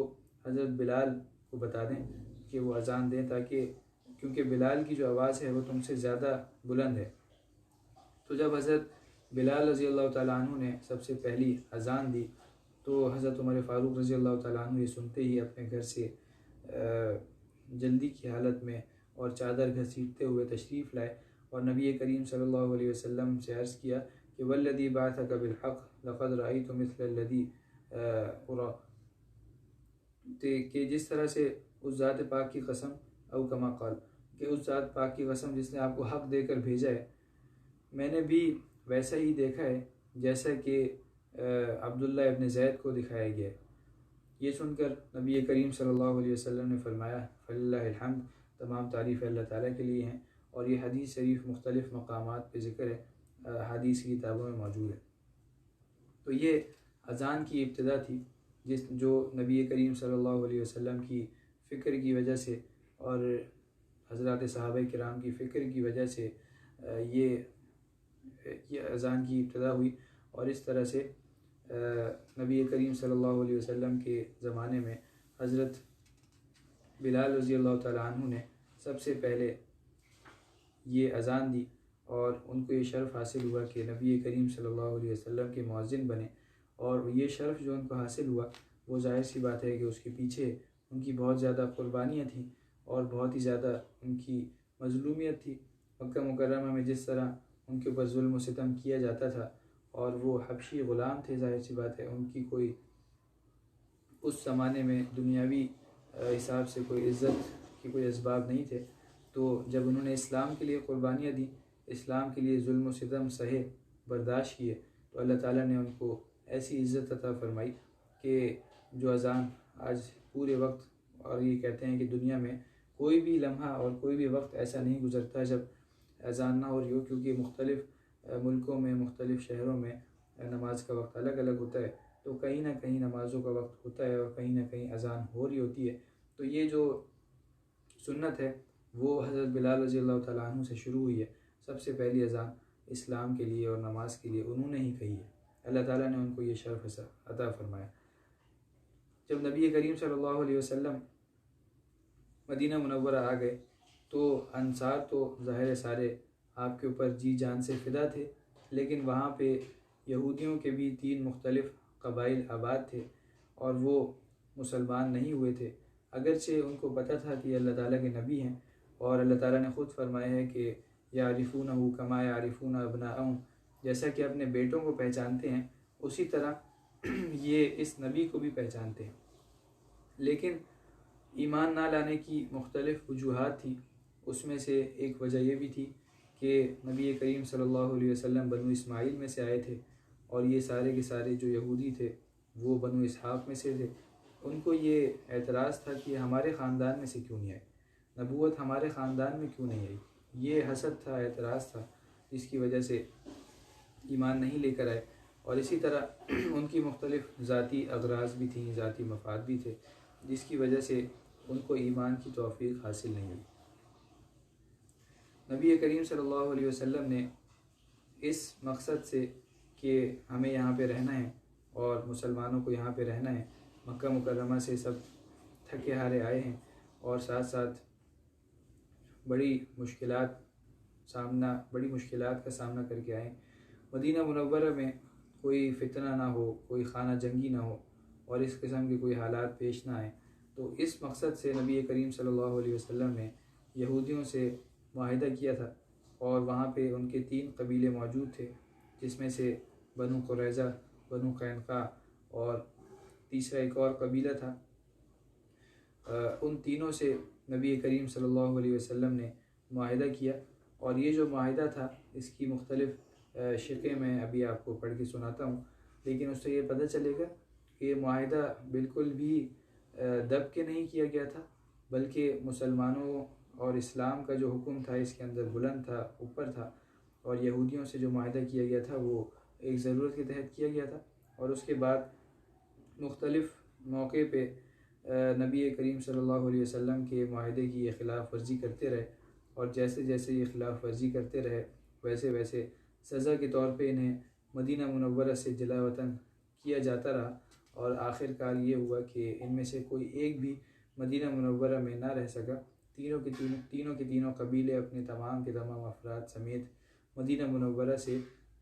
حضرت بلال کو بتا دیں کہ وہ اذان دیں، تاکہ کیونکہ بلال کی جو آواز ہے وہ تم سے زیادہ بلند ہے۔ تو جب حضرت بلال رضی اللہ تعالیٰ عنہ نے سب سے پہلی اذان دی تو حضرت عمر فاروق رضی اللہ تعالیٰ عنہ یہ سنتے ہی اپنے گھر سے جلدی کی حالت میں اور چادر گھسیٹتے ہوئے تشریف لائے اور نبی کریم صلی اللہ علیہ وسلم سے عرض کیا کہ والذی بعثک بالحق لقد رأیت مثل الذی ارى، کہ جس طرح سے اس ذات پاک کی قسم، او کما قال، کہ اس ذات پاک کی قسم جس نے آپ کو حق دے کر بھیجا ہے، میں نے بھی ویسا ہی دیکھا ہے جیسا کہ عبداللہ ابن زید کو دکھایا گیا ہے۔ یہ سن کر نبی کریم صلی اللہ علیہ وسلم نے فرمایا فللہ الحمد، تمام تعریف اللہ تعالیٰ کے لیے ہیں، اور یہ حدیث شریف مختلف مقامات پہ ذکر ہے، حدیث کی کتابوں میں موجود ہے۔ تو یہ اذان کی ابتدا تھی جو نبی کریم صلی اللہ علیہ وسلم کی فکر کی وجہ سے اور حضرات صحابہ کرام کی فکر کی وجہ سے یہ اذان کی ابتدا ہوئی، اور اس طرح سے نبی کریم صلی اللہ علیہ وسلم کے زمانے میں حضرت بلال رضی اللہ تعالیٰ عنہ نے سب سے پہلے یہ اذان دی، اور ان کو یہ شرف حاصل ہوا کہ نبی کریم صلی اللہ علیہ وسلم کے مؤذن بنے، اور یہ شرف جو ان کو حاصل ہوا وہ ظاہر سی بات ہے کہ اس کے پیچھے ان کی بہت زیادہ قربانیاں تھیں اور بہت ہی زیادہ ان کی مظلومیت تھی۔ مکہ مکرمہ میں جس طرح ان کے اوپر ظلم و ستم کیا جاتا تھا، اور وہ حبشی غلام تھے، ظاہر سی بات ہے ان کی کوئی اس زمانے میں دنیاوی حساب سے کوئی عزت کی کوئی اسباب نہیں تھے۔ تو جب انہوں نے اسلام کے لیے قربانیاں دی، اسلام کے لیے ظلم و ستم سہے، برداشت کیے، تو اللہ تعالیٰ نے ان کو ایسی عزت عطا فرمائی کہ جو اذان آج پورے وقت، اور یہ کہتے ہیں کہ دنیا میں کوئی بھی لمحہ اور کوئی بھی وقت ایسا نہیں گزرتا جب اذان نہ ہو رہی ہو، کیونکہ مختلف ملکوں میں، مختلف شہروں میں نماز کا وقت الگ الگ ہوتا ہے، تو کہیں نہ کہیں نمازوں کا وقت ہوتا ہے اور کہیں نہ کہیں اذان ہو رہی ہوتی ہے۔ تو یہ جو سنت ہے وہ حضرت بلال رضی اللہ تعالیٰ عنہ سے شروع ہوئی ہے۔ سب سے پہلی اذان اسلام کے لیے اور نماز کے لیے انہوں نے ہی کہی ہے، اللہ تعالیٰ نے ان کو یہ شرف عطا فرمایا۔ جب نبی کریم صلی اللہ علیہ وسلم مدینہ منورہ آ گئے تو انصار تو ظاہر سارے آپ کے اوپر جی جان سے فدا تھے، لیکن وہاں پہ یہودیوں کے بھی 3 مختلف قبائل آباد تھے اور وہ مسلمان نہیں ہوئے تھے، اگرچہ ان کو پتہ تھا کہ اللہ تعالیٰ کے نبی ہیں، اور اللہ تعالیٰ نے خود فرمایا ہے کہ یعرفونہ کما یعرفون ابناءہم، جیسا کہ اپنے بیٹوں کو پہچانتے ہیں اسی طرح یہ اس نبی کو بھی پہچانتے ہیں۔ لیکن ایمان نہ لانے کی مختلف وجوہات تھیں، اس میں سے ایک وجہ یہ بھی تھی کہ نبی کریم صلی اللہ علیہ وسلم بنو اسماعیل میں سے آئے تھے، اور یہ سارے کے سارے جو یہودی تھے وہ بنو اسحاق میں سے تھے۔ ان کو یہ اعتراض تھا کہ ہمارے خاندان میں سے کیوں نہیں آئے، نبوت ہمارے خاندان میں کیوں نہیں آئی، یہ حسد تھا، اعتراض تھا، جس کی وجہ سے ایمان نہیں لے کر آئے۔ اور اسی طرح ان کی مختلف ذاتی اغراض بھی تھیں، ذاتی مفاد بھی تھے، جس کی وجہ سے ان کو ایمان کی توفیق حاصل نہیں ہوئی۔ نبی کریم صلی اللہ علیہ وسلم نے اس مقصد سے کہ ہمیں یہاں پہ رہنا ہے اور مسلمانوں کو یہاں پہ رہنا ہے، مکہ مکرمہ سے سب تھکے ہارے آئے ہیں، اور ساتھ ساتھ بڑی مشکلات کا سامنا کر کے آئے ہیں۔ مدینہ منورہ میں کوئی فتنہ نہ ہو، کوئی خانہ جنگی نہ ہو، اور اس قسم کے کوئی حالات پیش نہ آئیں، تو اس مقصد سے نبی کریم صلی اللہ علیہ وسلم نے یہودیوں سے معاہدہ کیا تھا، اور وہاں پہ ان کے 3 قبیلے موجود تھے، جس میں سے بنو قریظہ، بنو قینقاع اور تیسرا ایک اور قبیلہ تھا۔ ان تینوں سے نبی کریم صلی اللہ علیہ وسلم نے معاہدہ کیا، اور یہ جو معاہدہ تھا اس کی مختلف شقیں میں ابھی آپ کو پڑھ کے سناتا ہوں، لیکن اس سے یہ پتہ چلے گا کہ یہ معاہدہ بالکل بھی دب کے نہیں کیا گیا تھا، بلکہ مسلمانوں اور اسلام کا جو حکم تھا اس کے اندر بلند تھا، اوپر تھا، اور یہودیوں سے جو معاہدہ کیا گیا تھا وہ ایک ضرورت کے تحت کیا گیا تھا۔ اور اس کے بعد مختلف موقع پہ نبی کریم صلی اللہ علیہ وسلم کے معاہدے کی یہ خلاف ورزی کرتے رہے، اور جیسے جیسے یہ خلاف ورزی کرتے رہے ویسے ویسے سزا کے طور پہ انہیں مدینہ منورہ سے جلا وطن کیا جاتا رہا، اور آخر کار یہ ہوا کہ ان میں سے کوئی ایک بھی مدینہ منورہ میں نہ رہ سکا۔ تینوں کے تینوں قبیلے اپنے تمام کے تمام افراد سمیت مدینہ منورہ سے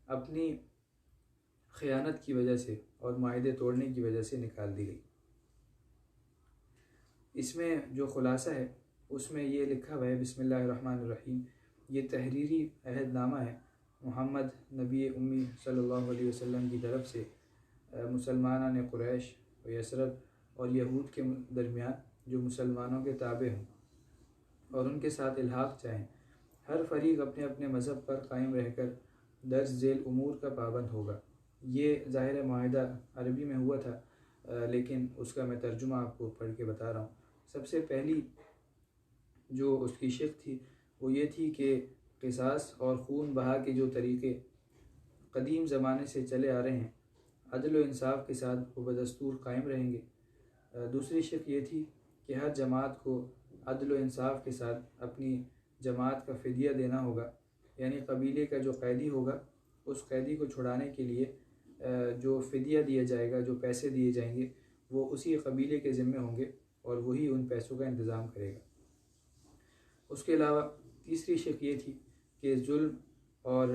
اپنی خیانت کی وجہ سے اور معاہدے توڑنے کی وجہ سے نکال دی گئی۔ اس میں جو خلاصہ ہے اس میں یہ لکھا ہوا ہے، بسم اللہ الرحمن الرحیم، یہ تحریری عہد نامہ ہے محمد نبی امی صلی اللہ علیہ وسلم کی طرف سے مسلمانان قریش و یثرب اور یہود کے درمیان جو مسلمانوں کے تابع ہوں اور ان کے ساتھ الحاق چاہیں، ہر فریق اپنے اپنے مذہب پر قائم رہ کر درج ذیل امور کا پابند ہوگا۔ یہ ظاہر معاہدہ عربی میں ہوا تھا، لیکن اس کا میں ترجمہ آپ کو پڑھ کے بتا رہا ہوں۔ سب سے پہلی جو اس کی شق تھی وہ یہ تھی کہ قصاص اور خون بہا کے جو طریقے قدیم زمانے سے چلے آ رہے ہیں، عدل و انصاف کے ساتھ وہ بدستور قائم رہیں گے۔ دوسری شق یہ تھی کہ ہر جماعت کو عدل و انصاف کے ساتھ اپنی جماعت کا فدیہ دینا ہوگا، یعنی قبیلے کا جو قیدی ہوگا اس قیدی کو چھڑانے کے لیے جو فدیہ دیا جائے گا، جو پیسے دیے جائیں گے، وہ اسی قبیلے کے ذمے ہوں گے اور وہی ان پیسوں کا انتظام کرے گا۔ اس کے علاوہ تیسری شق یہ تھی کہ ظلم اور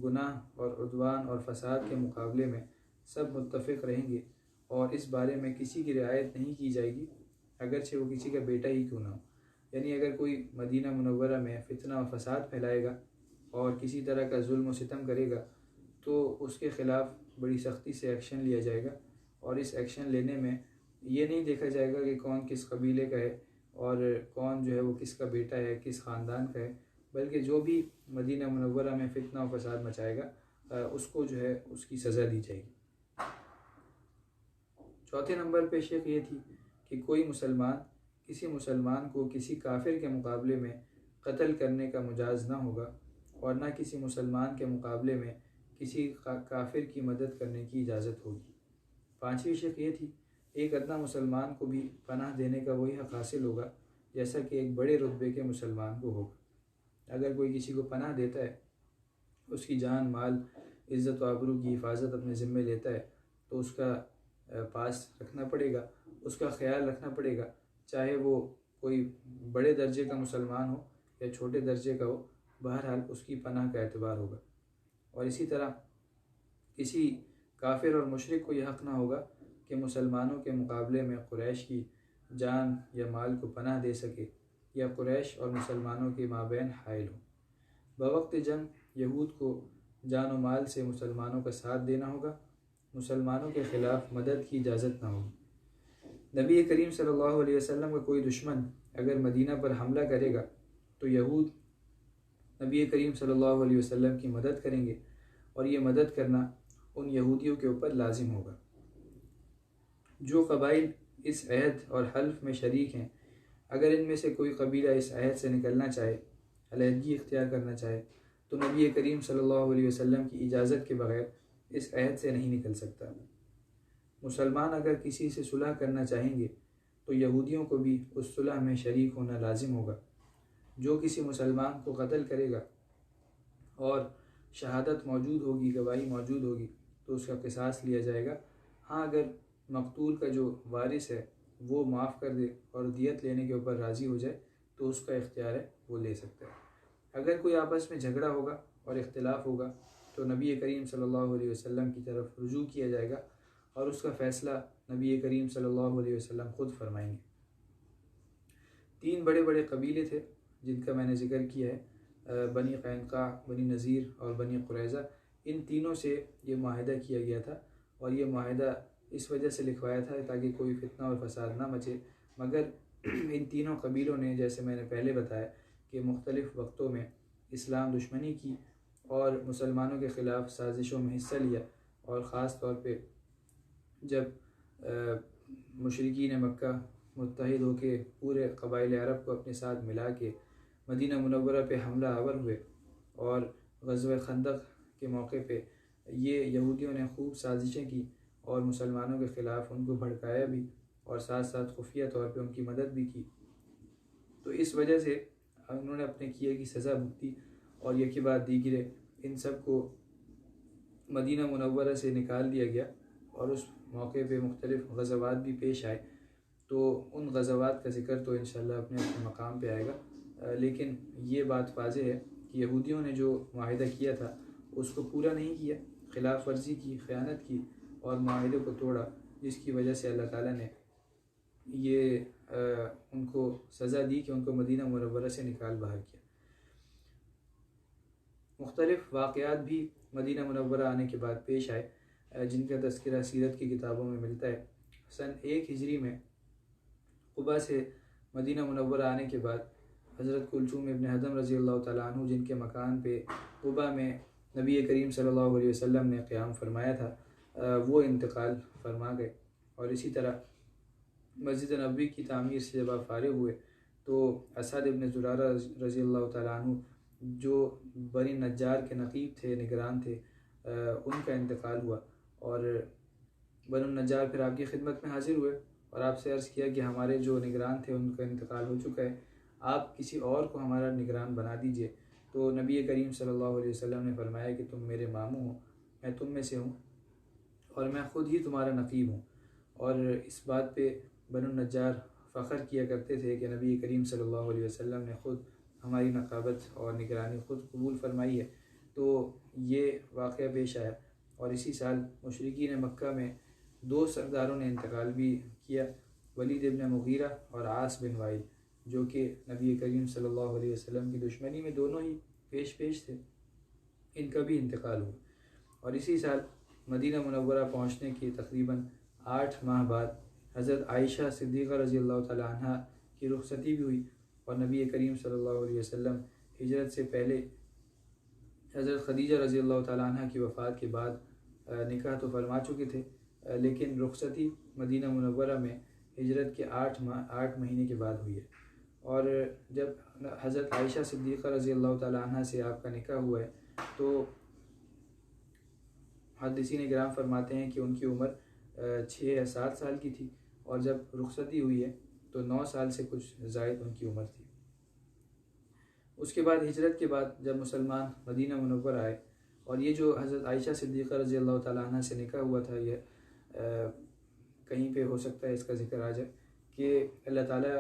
گناہ اور عدوان اور فساد کے مقابلے میں سب متفق رہیں گے، اور اس بارے میں کسی کی رعایت نہیں کی جائے گی، اگرچہ وہ کسی کا بیٹا ہی کیوں نہ ہو۔ یعنی اگر کوئی مدینہ منورہ میں فتنہ و فساد پھیلائے گا اور کسی طرح کا ظلم و ستم کرے گا تو اس کے خلاف بڑی سختی سے ایکشن لیا جائے گا، اور اس ایکشن لینے میں یہ نہیں دیکھا جائے گا کہ کون کس قبیلے کا ہے اور کون جو ہے وہ کس کا بیٹا ہے، کس خاندان کا ہے، بلکہ جو بھی مدینہ منورہ میں فتنہ و فساد مچائے گا اس کو جو ہے اس کی سزا دی جائے گی۔ چوتھے نمبر پہ شق یہ تھی کہ کوئی مسلمان کسی مسلمان کو کسی کافر کے مقابلے میں قتل کرنے کا مجاز نہ ہوگا، اور نہ کسی مسلمان کے مقابلے میں کسی کافر کی مدد کرنے کی اجازت ہوگی۔ پانچویں شق یہ تھی ایک ادنا مسلمان کو بھی پناہ دینے کا وہی حق حاصل ہوگا جیسا کہ ایک بڑے رتبے کے مسلمان کو ہوگا۔ اگر کوئی کسی کو پناہ دیتا ہے، اس کی جان، مال، عزت و آبرو کی حفاظت اپنے ذمے لیتا ہے، تو اس کا پاس رکھنا پڑے گا، اس کا خیال رکھنا پڑے گا، چاہے وہ کوئی بڑے درجے کا مسلمان ہو یا چھوٹے درجے کا ہو، بہرحال اس کی پناہ کا اعتبار ہوگا۔ اور اسی طرح کسی کافر اور مشرک کو یہ حق نہ ہوگا کہ مسلمانوں کے مقابلے میں قریش کی جان یا مال کو پناہ دے سکے یا قریش اور مسلمانوں کے مابین حائل ہو۔ بوقت جنگ یہود کو جان و مال سے مسلمانوں کا ساتھ دینا ہوگا، مسلمانوں کے خلاف مدد کی اجازت نہ ہوگی۔ نبی کریم صلی اللہ علیہ وسلم کا کوئی دشمن اگر مدینہ پر حملہ کرے گا تو یہود نبی کریم صلی اللہ علیہ وسلم کی مدد کریں گے، اور یہ مدد کرنا ان یہودیوں کے اوپر لازم ہوگا۔ جو قبائل اس عہد اور حلف میں شریک ہیں، اگر ان میں سے کوئی قبیلہ اس عہد سے نکلنا چاہے، علیحدگی اختیار کرنا چاہے، تو نبی کریم صلی اللہ علیہ وسلم کی اجازت کے بغیر اس عہد سے نہیں نکل سکتا۔ مسلمان اگر کسی سے صلح کرنا چاہیں گے تو یہودیوں کو بھی اس صلح میں شریک ہونا لازم ہوگا۔ جو کسی مسلمان کو قتل کرے گا اور شہادت موجود ہوگی، گواہی موجود ہوگی، تو اس کا قصاص لیا جائے گا۔ ہاں، اگر مقتول کا جو وارث ہے وہ معاف کر دے اور دیت لینے کے اوپر راضی ہو جائے تو اس کا اختیار ہے، وہ لے سکتا ہے۔ اگر کوئی آپس میں جھگڑا ہوگا اور اختلاف ہوگا تو نبی کریم صلی اللہ علیہ وسلم کی طرف رجوع کیا جائے گا اور اس کا فیصلہ نبی کریم صلی اللہ علیہ وسلم خود فرمائیں گے۔ 3 بڑے بڑے قبیلے تھے جن کا میں نے ذکر کیا ہے، بنی قینقاع، بنی نذیر اور بنی قریظہ۔ ان تینوں سے یہ معاہدہ کیا گیا تھا، اور یہ معاہدہ اس وجہ سے لکھوایا تھا تاکہ کوئی فتنہ اور فساد نہ مچے، مگر ان تینوں قبیلوں نے، جیسے میں نے پہلے بتایا، کہ مختلف وقتوں میں اسلام دشمنی کی اور مسلمانوں کے خلاف سازشوں میں حصہ لیا، اور خاص طور پہ جب مشرکین مکہ متحد ہو کے پورے قبائل عرب کو اپنے ساتھ ملا کے مدینہ منورہ پہ حملہ آور ہوئے، اور غزوہ خندق کے موقع پہ یہ یہودیوں نے خوب سازشیں کی اور مسلمانوں کے خلاف ان کو بھڑکایا بھی، اور ساتھ ساتھ خفیہ طور پہ ان کی مدد بھی کی۔ تو اس وجہ سے انہوں نے اپنے کیے کی سزا بھگتی، اور یہ کے بعد دیگرے ان سب کو مدینہ منورہ سے نکال دیا گیا، اور اس موقع پہ مختلف غزوات بھی پیش آئے۔ تو ان غزوات کا ذکر تو انشاءاللہ اپنے مقام پہ آئے گا، لیکن یہ بات واضح ہے کہ یہودیوں نے جو معاہدہ کیا تھا اس کو پورا نہیں کیا، خلاف ورزی کی، خیانت کی اور معاہدے کو توڑا، جس کی وجہ سے اللہ تعالیٰ نے یہ ان کو سزا دی کہ ان کو مدینہ منورہ سے نکال باہر کیا۔ مختلف واقعات بھی مدینہ منورہ آنے کے بعد پیش آئے جن کا تذکرہ سیرت کی کتابوں میں ملتا ہے۔ سن 1 ہجری میں قبا سے مدینہ منورہ آنے کے بعد حضرت کلثوم ابن حدم رضی اللہ تعالیٰ عنہ، جن کے مکان پہ قبا میں نبی کریم صلی اللہ علیہ وسلم نے قیام فرمایا تھا، وہ انتقال فرما گئے۔ اور اسی طرح مسجد نبوی کی تعمیر سے جب آپ فارغ ہوئے تو اسد ابن زرارہ رضی اللہ تعالیٰ عنہ، جو بنی نجار کے نقیب تھے، نگران تھے، ان کا انتقال ہوا، اور بنو النجار پھر آپ کی خدمت میں حاضر ہوئے اور آپ سے عرض کیا کہ ہمارے جو نگران تھے ان کا انتقال ہو چکا ہے، آپ کسی اور کو ہمارا نگران بنا دیجئے۔ تو نبی کریم صلی اللہ علیہ وسلم نے فرمایا کہ تم میرے ماموں ہو، میں تم میں سے ہوں، اور میں خود ہی تمہارا نقیب ہوں۔ اور اس بات پہ بنو النجار فخر کیا کرتے تھے کہ نبی کریم صلی اللہ علیہ وسلم نے خود ہماری نقابت اور نگرانی خود قبول فرمائی ہے۔ تو یہ واقعہ پیش آیا، اور اسی سال مشرکین مکہ میں 2 سرداروں نے انتقال بھی کیا، ولید ابن مغیرہ اور عاص بن وائل، جو کہ نبی کریم صلی اللہ علیہ وسلم کی دشمنی میں دونوں ہی پیش تھے، ان کا بھی انتقال ہوا۔ اور اسی سال مدینہ منورہ پہنچنے کے تقریباً 8 ماہ بعد حضرت عائشہ صدیقہ رضی اللہ تعالیٰ عنہ کی رخصتی بھی ہوئی، اور نبی کریم صلی اللہ علیہ وسلم ہجرت سے پہلے حضرت خدیجہ رضی اللہ تعالیٰ عنہ کی وفات کے بعد نکاح تو فرما چکے تھے، لیکن رخصتی مدینہ منورہ میں ہجرت کے 8 مہینے کے بعد ہوئی ہے۔ اور جب حضرت عائشہ صدیقہ رضی اللہ تعالیٰ عنہ سے آپ کا نکاح ہوا ہے تو محدثین کرام فرماتے ہیں کہ ان کی عمر 6 یا 7 سال کی تھی، اور جب رخصتی ہوئی ہے تو 9 سال سے کچھ زائد ان کی عمر تھی۔ اس کے بعد ہجرت کے بعد جب مسلمان مدینہ منورہ آئے، اور یہ جو حضرت عائشہ صدیقہ رضی اللہ تعالیٰ عنہ سے نکاح ہوا تھا، یہ کہیں پہ ہو سکتا ہے اس کا ذکر آ جائے کہ اللہ تعالیٰ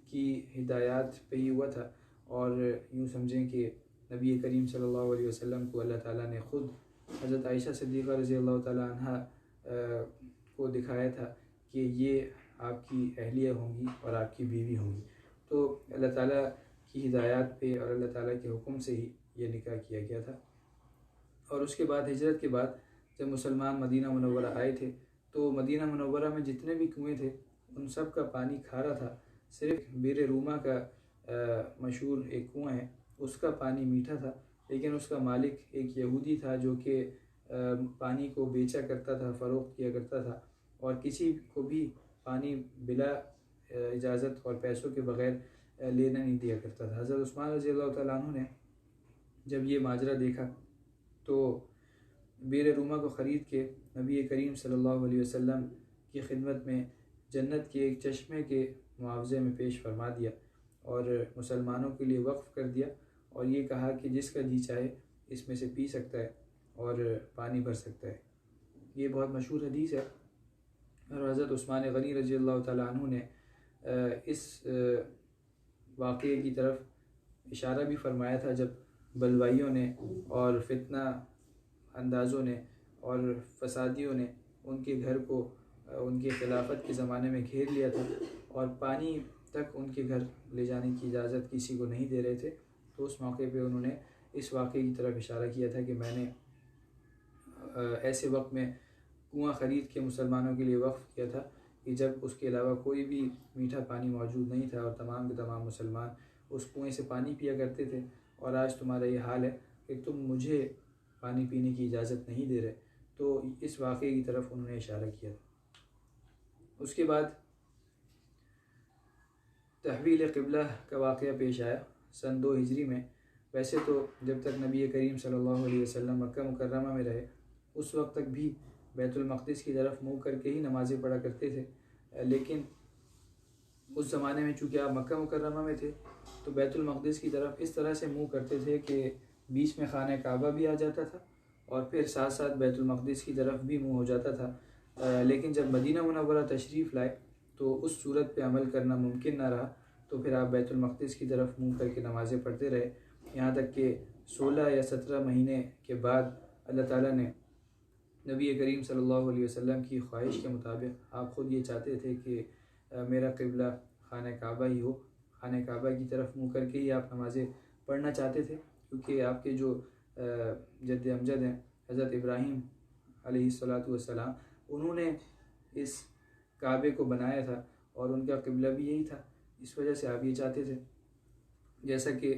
کی ہدایات پہ ہی ہوا تھا، اور یوں سمجھیں کہ نبی کریم صلی اللہ علیہ وسلم کو اللہ تعالیٰ نے خود حضرت عائشہ صدیقہ رضی اللہ تعالیٰ عنہ کو دکھایا تھا کہ یہ آپ کی اہلیہ ہوں گی اور آپ کی بیوی ہوں گی۔ تو اللہ تعالیٰ کی ہدایات پہ اور اللہ تعالیٰ کے حکم سے ہی یہ نکاح کیا گیا تھا۔ اور اس کے بعد ہجرت کے بعد جب مسلمان مدینہ منورہ آئے تھے تو مدینہ منورہ میں جتنے بھی کنویں تھے ان سب کا پانی کھارا تھا، صرف بیر روما کا مشہور ایک کنواں ہے اس کا پانی میٹھا تھا، لیکن اس کا مالک ایک یہودی تھا جو کہ پانی کو بیچا کرتا تھا، فروخت کیا کرتا تھا، اور کسی کو بھی پانی بلا اجازت اور پیسوں کے بغیر لینا نہیں دیا کرتا تھا۔ حضرت عثمان رضی اللہ تعالیٰ عنہ نے جب یہ ماجرا دیکھا تو بیر روما کو خرید کے نبی کریم صلی اللہ علیہ وسلم کی خدمت میں جنت کے ایک چشمے کے معاوضے میں پیش فرما دیا اور مسلمانوں کے لیے وقف کر دیا، اور یہ کہا کہ جس کا جی چاہے اس میں سے پی سکتا ہے اور پانی بھر سکتا ہے۔ یہ بہت مشہور حدیث ہے، اور حضرت عثمان غنی رضی اللہ تعالیٰ عنہ نے اس واقعے کی طرف اشارہ بھی فرمایا تھا جب بلوائیوں نے اور فتنہ اندازوں نے اور فسادیوں نے ان کے گھر کو ان کے خلافت کے زمانے میں گھیر لیا تھا اور پانی تک ان کے گھر لے جانے کی اجازت کسی کو نہیں دے رہے تھے، تو اس موقع پہ انہوں نے اس واقعے کی طرف اشارہ کیا تھا کہ میں نے ایسے وقت میں کنواں خرید کے مسلمانوں کے لیے وقف کیا تھا کہ جب اس کے علاوہ کوئی بھی میٹھا پانی موجود نہیں تھا، اور تمام کے تمام مسلمان اس کنویں سے پانی پیا کرتے تھے، اور آج تمہارا یہ حال ہے کہ تم مجھے پانی پینے کی اجازت نہیں دے رہے۔ تو اس واقعے کی طرف انہوں نے اشارہ کیا تھا۔ اس کے بعد تحویل قبلہ کا واقعہ پیش آیا سن 2 ہجری میں۔ ویسے تو جب تک نبی کریم صلی اللہ علیہ وسلم مکہ مکرمہ میں رہے اس وقت تک بھی بیت المقدس کی طرف منہ کر کے ہی نمازیں پڑھا کرتے تھے، لیکن اس زمانے میں چونکہ آپ مکہ مکرمہ میں تھے تو بیت المقدس کی طرف اس طرح سے منہ کرتے تھے کہ بیچ میں خانہ کعبہ بھی آ جاتا تھا اور پھر ساتھ ساتھ بیت المقدس کی طرف بھی منہ ہو جاتا تھا۔ لیکن جب مدینہ منورہ تشریف لائے تو اس صورت پہ عمل کرنا ممکن نہ رہا، تو پھر آپ بیت المقدس کی طرف منہ کر کے نمازیں پڑھتے رہے، یہاں تک کہ 16 یا 17 مہینے کے بعد اللہ تعالیٰ نے نبی کریم صلی اللہ علیہ وسلم کی خواہش کے مطابق، آپ خود یہ چاہتے تھے کہ میرا قبلہ خانہ کعبہ ہی ہو، خانہ کعبہ کی طرف منہ کر کے ہی آپ نمازیں پڑھنا چاہتے تھے، کیونکہ آپ کے جو جد امجد ہیں حضرت ابراہیم علیہ السلام انہوں نے اس کعبے کو بنایا تھا اور ان کا قبلہ بھی یہی تھا، اس وجہ سے آپ یہ چاہتے تھے۔ جیسا کہ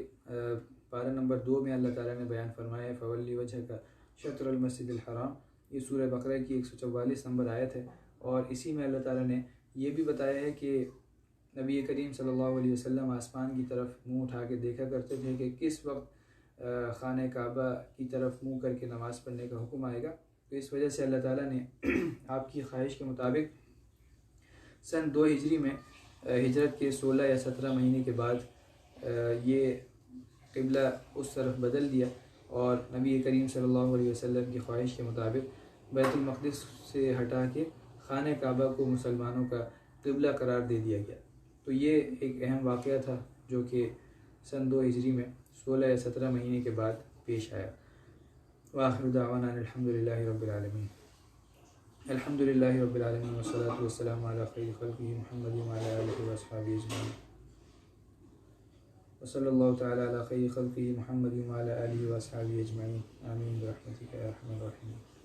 پارہ نمبر 2 میں اللہ تعالیٰ نے بیان فرمایا ہے فولی وجہ کا شطر المسجد الحرام، یہ سورہ بقرہ کی 144 نمبر آیت ہے، اور اسی میں اللہ تعالیٰ نے یہ بھی بتایا ہے کہ نبی کریم صلی اللہ علیہ وسلم آسمان کی طرف منہ اٹھا کے دیکھا کرتے تھے کہ کس وقت خانہ کعبہ کی طرف منہ کر کے نماز پڑھنے کا حکم آئے گا، تو اس وجہ سے اللہ تعالیٰ نے آپ کی خواہش کے مطابق سن 2 ہجری میں ہجرت کے 16 یا 17 مہینے کے بعد یہ قبلہ اس طرف بدل دیا، اور نبی کریم صلی اللہ علیہ وسلم کی خواہش کے مطابق بیت المقدس سے ہٹا کے خانہ کعبہ کو مسلمانوں کا قبلہ قرار دے دیا گیا۔ تو یہ ایک اہم واقعہ تھا جو کہ سن 2 ہجری میں 16 یا 17 مہینے کے بعد پیش آیا۔ وآخر دعوانا الحمدللہ رب العالمین۔ الحمدللہ رب العالمین والصلاة والسلام علی خیر خلقہ محمد وعلی آلہ واصحابہ اجمعین، وصلی اللہ تعالی علی خیر خلقہ محمد وعلی آلہ واصحابہ اجمعین، آمین برحمتک یا ارحم الراحمین۔